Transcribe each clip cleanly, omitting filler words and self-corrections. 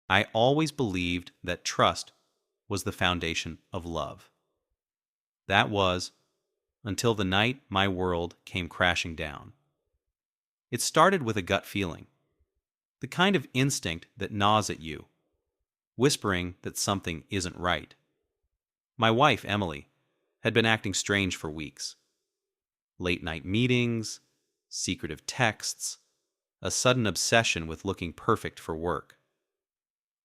I always believed that trust was the foundation of love. That was until the night my world came crashing down. It started with a gut feeling, the kind of instinct that gnaws at you, whispering that something isn't right. My wife, Emily, had been acting strange for weeks. Late night meetings, secretive texts, a sudden obsession with looking perfect for work.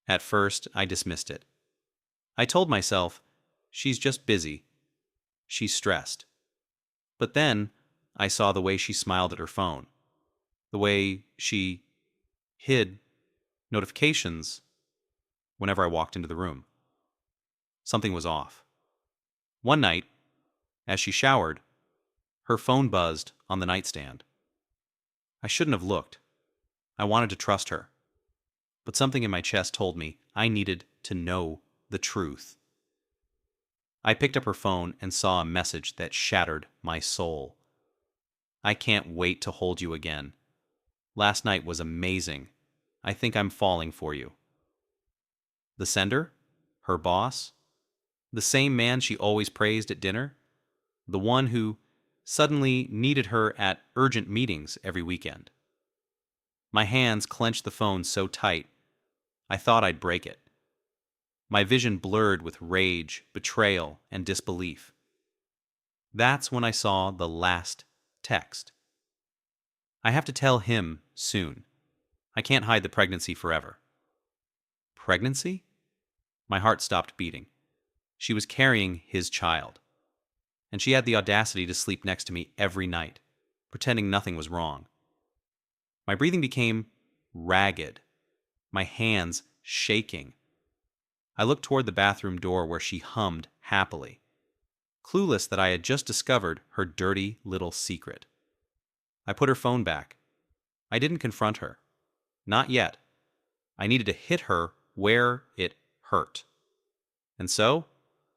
At first, I dismissed it. I told myself, she's just busy. She's stressed. But then, I saw the way she smiled at her phone, the way she hid notifications whenever I walked into the room. Something was off. One night, as she showered, her phone buzzed on the nightstand. I shouldn't have looked. I wanted to trust her. But something in my chest told me I needed to know the truth. I picked up her phone and saw a message that shattered my soul. I can't wait to hold you again. Last night was amazing. I think I'm falling for you. The sender? Her boss? The same man she always praised at dinner? The one who suddenly needed her at urgent meetings every weekend. My hands clenched the phone so tight, I thought I'd break it. My vision blurred with rage, betrayal, and disbelief. That's when I saw the last text. I have to tell him soon. I can't hide the pregnancy forever. Pregnancy? My heart stopped beating. She was carrying his child. And she had the audacity to sleep next to me every night, pretending nothing was wrong. My breathing became ragged, my hands shaking. I looked toward the bathroom door where she hummed happily, clueless that I had just discovered her dirty little secret. I put her phone back. I didn't confront her. Not yet. I needed to hit her where it hurt. And so,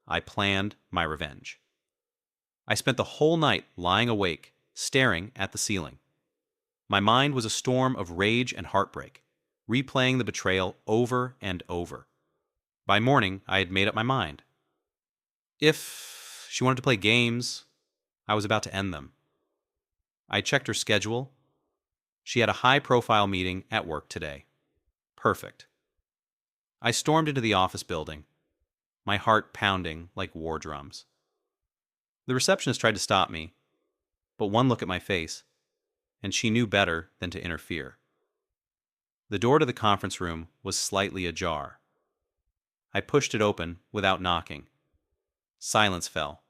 I planned my revenge. I spent the whole night lying awake, staring at the ceiling. My mind was a storm of rage and heartbreak, replaying the betrayal over and over. By morning, I had made up my mind. If she wanted to play games, I was about to end them. I checked her schedule. She had a high-profile meeting at work today. Perfect. I stormed into the office building, my heart pounding like war drums. The receptionist tried to stop me, but one look at my face, and she knew better than to interfere. The door to the conference room was slightly ajar. I pushed it open without knocking. Silence fell.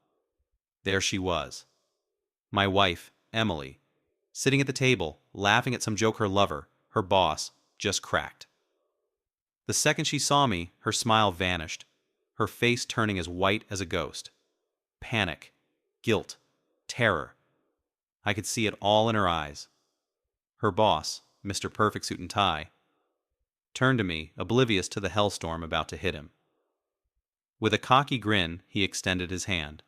There she was, my wife, Emily, sitting at the table, laughing at some joke her lover, her boss, just cracked. The second she saw me, her smile vanished, her face turning as white as a ghost. Panic, guilt, terror. I could see it all in her eyes. Her boss, Mr. Perfect Suit and Tie, turned to me, oblivious to the hellstorm about to hit him. With a cocky grin, he extended his hand.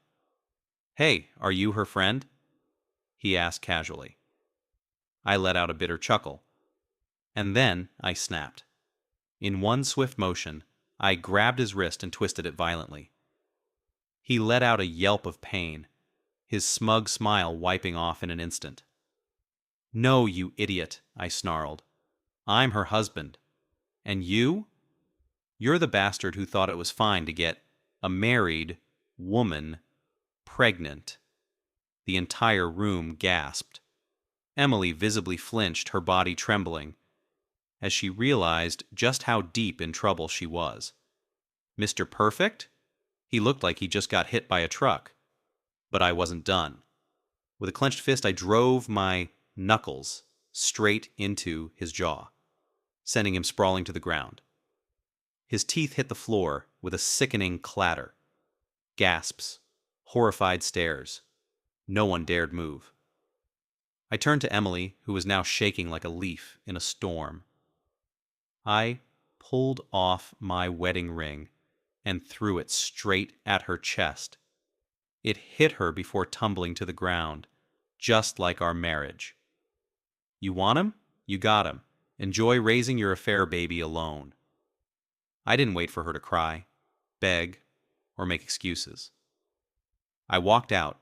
"Hey, are you her friend?" he asked casually. I let out a bitter chuckle. And then I snapped. In one swift motion, I grabbed his wrist and twisted it violently. He let out a yelp of pain, his smug smile wiping off in an instant. "No, you idiot," I snarled. "I'm her husband. And you? You're the bastard who thought it was fine to get a married woman pregnant." The entire room gasped. Emily visibly flinched, her body trembling, as she realized just how deep in trouble she was. Mr. Perfect? He looked like he just got hit by a truck. But I wasn't done. With a clenched fist, I drove my knuckles straight into his jaw, sending him sprawling to the ground. His teeth hit the floor with a sickening clatter. Gasps, horrified stares. No one dared move. I turned to Emily, who was now shaking like a leaf in a storm. I pulled off my wedding ring and threw it straight at her chest. It hit her before tumbling to the ground, just like our marriage. "You want him? You got him. Enjoy raising your affair baby alone." I didn't wait for her to cry, beg, or make excuses. I walked out,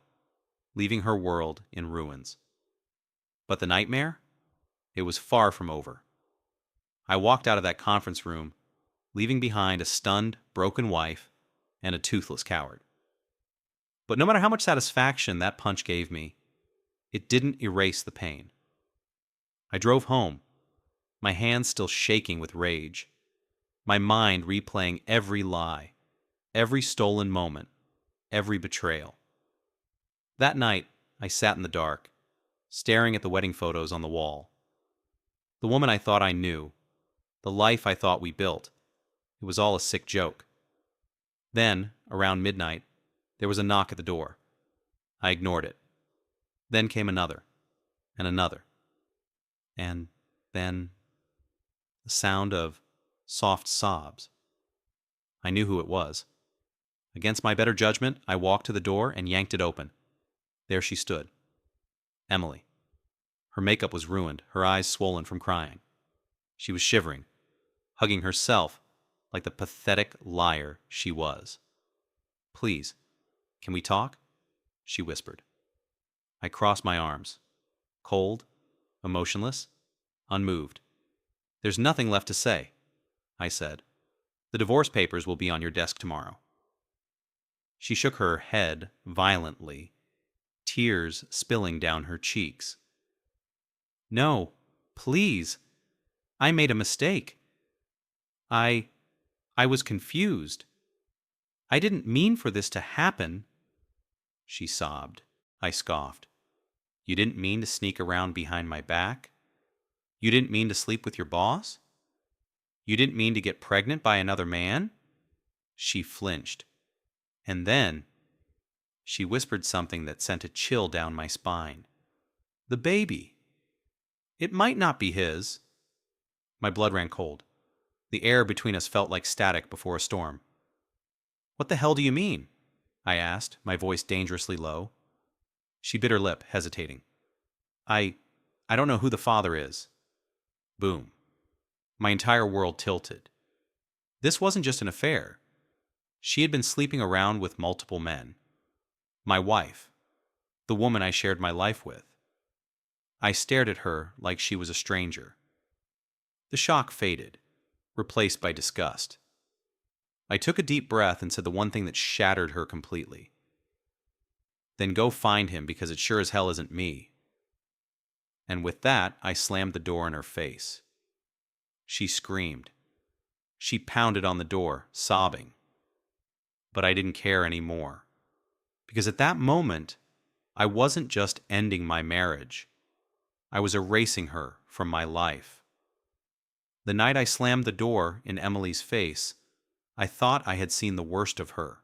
leaving her world in ruins. But the nightmare? It was far from over. I walked out of that conference room, leaving behind a stunned, broken wife and a toothless coward. But no matter how much satisfaction that punch gave me, it didn't erase the pain. I drove home, my hands still shaking with rage, my mind replaying every lie, every stolen moment, every betrayal. That night, I sat in the dark, staring at the wedding photos on the wall. The woman I thought I knew, the life I thought we built, it was all a sick joke. Then, around midnight, there was a knock at the door. I ignored it. Then came another, and another. And then the sound of soft sobs. I knew who it was. Against my better judgment, I walked to the door and yanked it open. There she stood. Emily. Her makeup was ruined, her eyes swollen from crying. She was shivering, hugging herself like the pathetic liar she was. "Please, can we talk?" she whispered. I crossed my arms, cold, emotionless, unmoved. "There's nothing left to say," I said. "The divorce papers will be on your desk tomorrow." She shook her head violently, tears spilling down her cheeks. "No, please. I made a mistake. I was confused. I didn't mean for this to happen," she sobbed. I scoffed. "You didn't mean to sneak around behind my back? You didn't mean to sleep with your boss? You didn't mean to get pregnant by another man?" She flinched. And then she whispered something that sent a chill down my spine. "The baby. It might not be his." My blood ran cold. The air between us felt like static before a storm. "What the hell do you mean?" I asked, my voice dangerously low. She bit her lip, hesitating. I don't know who the father is." Boom. My entire world tilted. This wasn't just an affair. She had been sleeping around with multiple men. My wife. The woman I shared my life with. I stared at her like she was a stranger. The shock faded, replaced by disgust. I took a deep breath and said the one thing that shattered her completely. "Then go find him, because it sure as hell isn't me." And with that, I slammed the door in her face. She screamed. She pounded on the door, sobbing. But I didn't care anymore. Because at that moment, I wasn't just ending my marriage. I was erasing her from my life. The night I slammed the door in Emily's face, I thought I had seen the worst of her.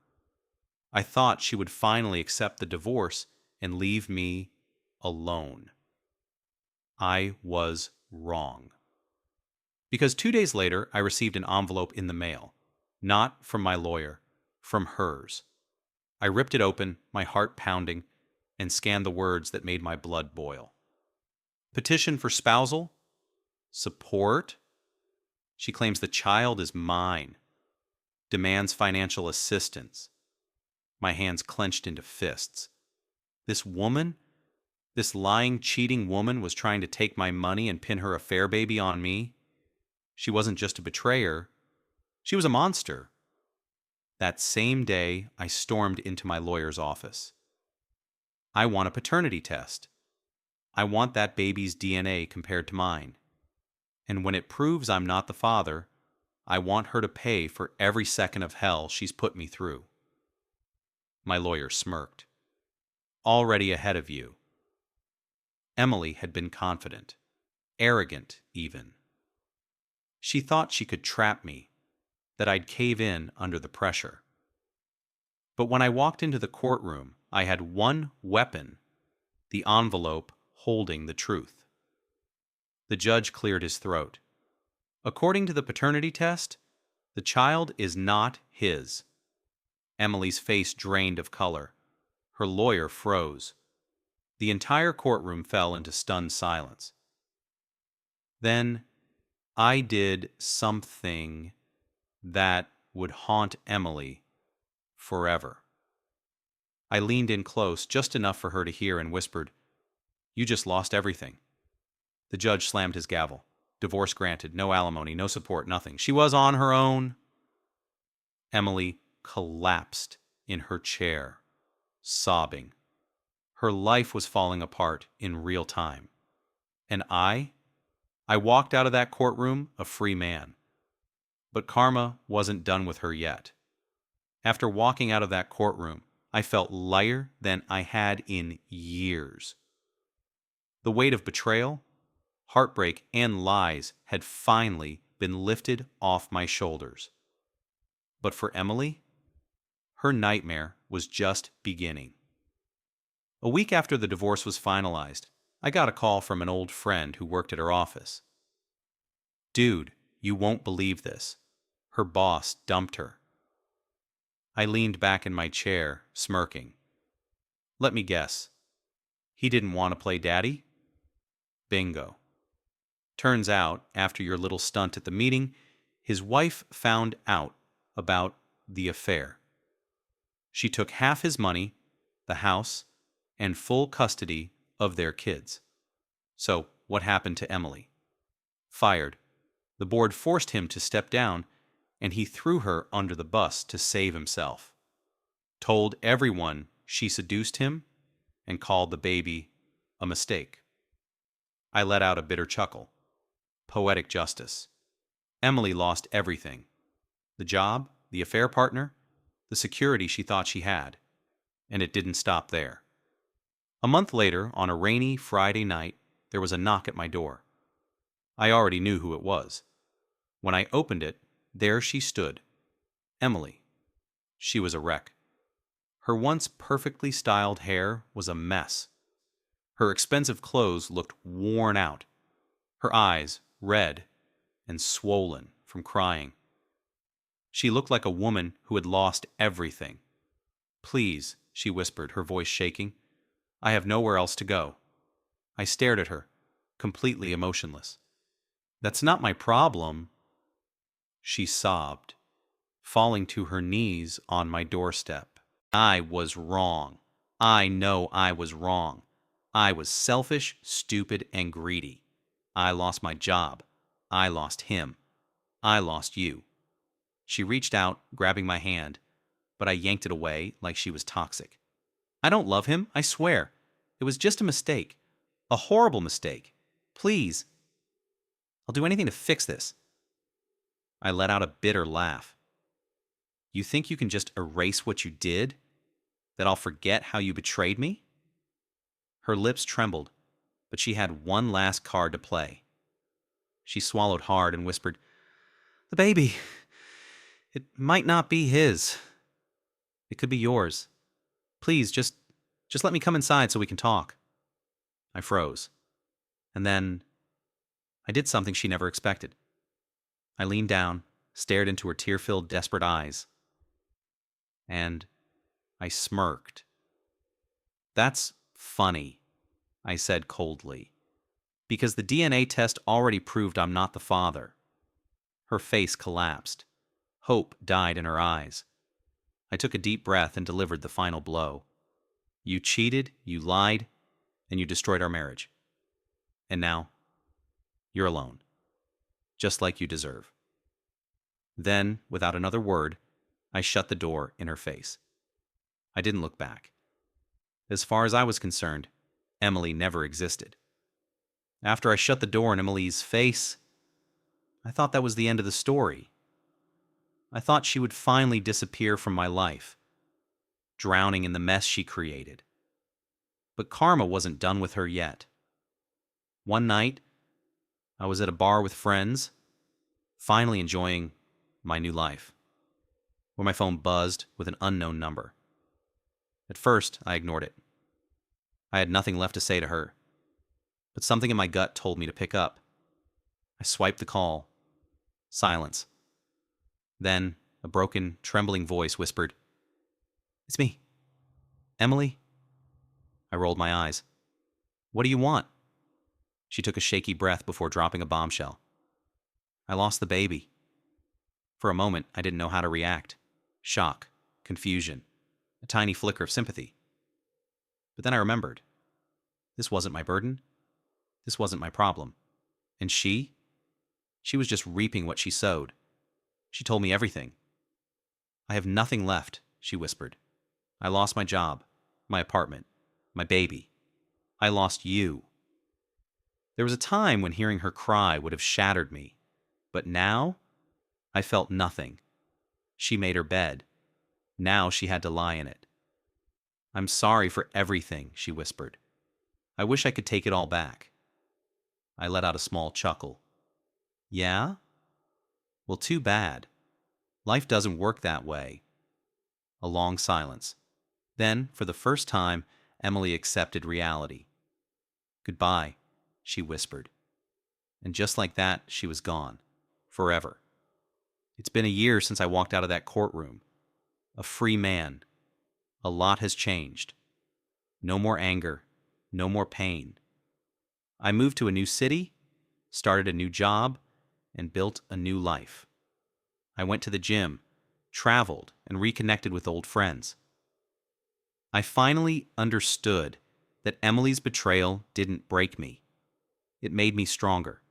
I thought she would finally accept the divorce and leave me alone. I was wrong. Because 2 days later, I received an envelope in the mail. Not from my lawyer, from hers. I ripped it open, my heart pounding, and scanned the words that made my blood boil. Petition for spousal? Support? She claims the child is mine. Demands financial assistance. My hands clenched into fists. This woman? This lying, cheating woman was trying to take my money and pin her affair baby on me? She wasn't just a betrayer. She was a monster. That same day, I stormed into my lawyer's office. "I want a paternity test. I want that baby's DNA compared to mine. And when it proves I'm not the father, I want her to pay for every second of hell she's put me through." My lawyer smirked. "Already ahead of you." Emily had been confident, arrogant even. She thought she could trap me, that I'd cave in under the pressure. But when I walked into the courtroom, I had one weapon, the envelope holding the truth. The judge cleared his throat. "According to the paternity test, the child is not his." Emily's face drained of color. Her lawyer froze. The entire courtroom fell into stunned silence. Then I did something that would haunt Emily forever. I leaned in close, just enough for her to hear, and whispered, "You just lost everything." The judge slammed his gavel. Divorce granted, no alimony, no support, nothing. She was on her own. Emily collapsed in her chair, sobbing. Her life was falling apart in real time. And I walked out of that courtroom a free man. But karma wasn't done with her yet. After walking out of that courtroom, I felt lighter than I had in years. The weight of betrayal, heartbreak, and lies had finally been lifted off my shoulders. But for Emily, her nightmare was just beginning. A week after the divorce was finalized, I got a call from an old friend who worked at her office. "Dude, you won't believe this. Her boss dumped her." I leaned back in my chair, smirking. Let me guess. He didn't want to play daddy? Bingo. Turns out, after your little stunt at the meeting, his wife found out about the affair. She took half his money, the house, and full custody of their kids. So, what happened to Emily? Fired. The board forced him to step down, and he threw her under the bus to save himself. Told everyone she seduced him, and called the baby a mistake. I let out a bitter chuckle. Poetic justice. Emily lost everything. The job, the affair partner, the security she thought she had. And it didn't stop there. A month later, on a rainy Friday night, there was a knock at my door. I already knew who it was. When I opened it, there she stood. Emily. She was a wreck. Her once perfectly styled hair was a mess. Her expensive clothes looked worn out. Her eyes red and swollen from crying. She looked like a woman who had lost everything. "Please," she whispered, her voice shaking. "I have nowhere else to go." I stared at her, completely emotionless. "That's not my problem." She sobbed, falling to her knees on my doorstep. I was wrong. I know I was wrong. I was selfish, stupid, and greedy. I lost my job. I lost him. I lost you. She reached out, grabbing my hand, but I yanked it away like she was toxic. "I don't love him, I swear. It was just a mistake. A horrible mistake. Please. I'll do anything to fix this." I let out a bitter laugh. "You think you can just erase what you did? That I'll forget how you betrayed me?" Her lips trembled, but she had one last card to play. She swallowed hard and whispered, "The baby. It might not be his. It could be yours. Please, just let me come inside so we can talk." I froze. And then I did something she never expected. I leaned down, stared into her tear-filled, desperate eyes, and I smirked. "That's funny," I said coldly, "because the DNA test already proved I'm not the father." Her face collapsed. Hope died in her eyes. I took a deep breath and delivered the final blow. "You cheated, you lied, and you destroyed our marriage. And now, you're alone, just like you deserve." Then, without another word, I shut the door in her face. I didn't look back. As far as I was concerned, Emily never existed. After I shut the door in Emily's face, I thought that was the end of the story. I thought she would finally disappear from my life, drowning in the mess she created. But karma wasn't done with her yet. One night, I was at a bar with friends, finally enjoying my new life, where my phone buzzed with an unknown number. At first, I ignored it. I had nothing left to say to her, but something in my gut told me to pick up. I swiped the call. Silence. Then, a broken, trembling voice whispered, "It's me. Emily?" I rolled my eyes. "What do you want?" She took a shaky breath before dropping a bombshell. "I lost the baby." For a moment, I didn't know how to react. Shock, confusion, a tiny flicker of sympathy. But then I remembered. This wasn't my burden. This wasn't my problem. And she was just reaping what she sowed. She told me everything. I have nothing left, she whispered. I lost my job, my apartment, my baby. I lost you. There was a time when hearing her cry would have shattered me. But now, I felt nothing. She made her bed. Now she had to lie in it. I'm sorry for everything, she whispered. I wish I could take it all back. I let out a small chuckle. Yeah? Well, too bad. Life doesn't work that way. A long silence. Then, for the first time, Emily accepted reality. Goodbye, she whispered. And just like that, she was gone. Forever. It's been a year since I walked out of that courtroom. A free man. A lot has changed. No more anger. No more pain. I moved to a new city, started a new job, and built a new life. I went to the gym, traveled, and reconnected with old friends. I finally understood that Emily's betrayal didn't break me. It made me stronger.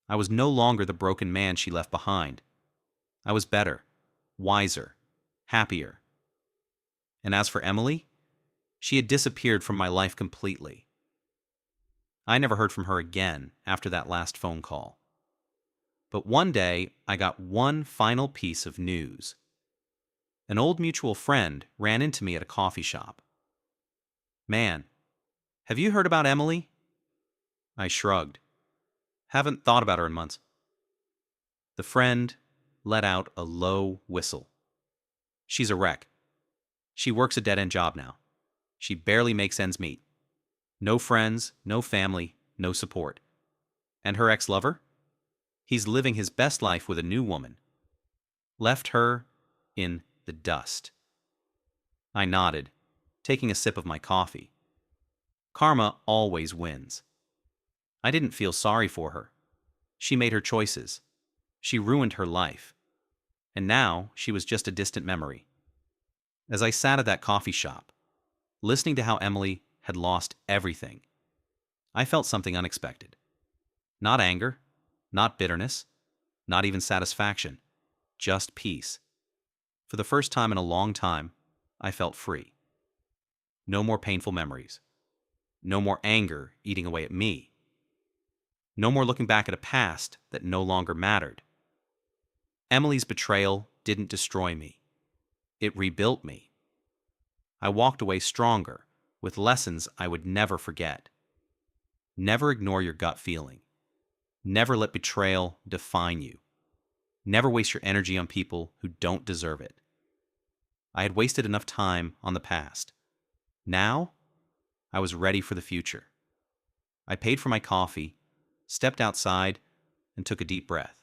I was no longer the broken man she left behind. I was better, wiser, happier. And as for Emily, she had disappeared from my life completely. I never heard from her again after that last phone call. But one day, I got one final piece of news. An old mutual friend ran into me at a coffee shop. Man, have you heard about Emily? I shrugged. Haven't thought about her in months. The friend let out a low whistle. She's a wreck. She works a dead-end job now. She barely makes ends meet. No friends, no family, no support. And her ex-lover? He's living his best life with a new woman. Left her in the dust. I nodded, taking a sip of my coffee. Karma always wins. I didn't feel sorry for her. She made her choices. She ruined her life. And now she was just a distant memory. As I sat at that coffee shop, listening to how Emily had lost everything, I felt something unexpected. Not anger, not bitterness, not even satisfaction, just peace. For the first time in a long time, I felt free. No more painful memories. No more anger eating away at me. No more looking back at a past that no longer mattered. Emily's betrayal didn't destroy me. It rebuilt me. I walked away stronger, with lessons I would never forget. Never ignore your gut feeling. Never let betrayal define you. Never waste your energy on people who don't deserve it. I had wasted enough time on the past. Now, I was ready for the future. I paid for my coffee, stepped outside, and took a deep breath.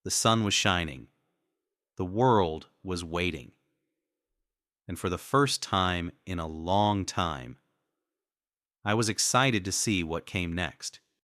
The sun was shining. The world was waiting. And for the first time in a long time, I was excited to see what came next.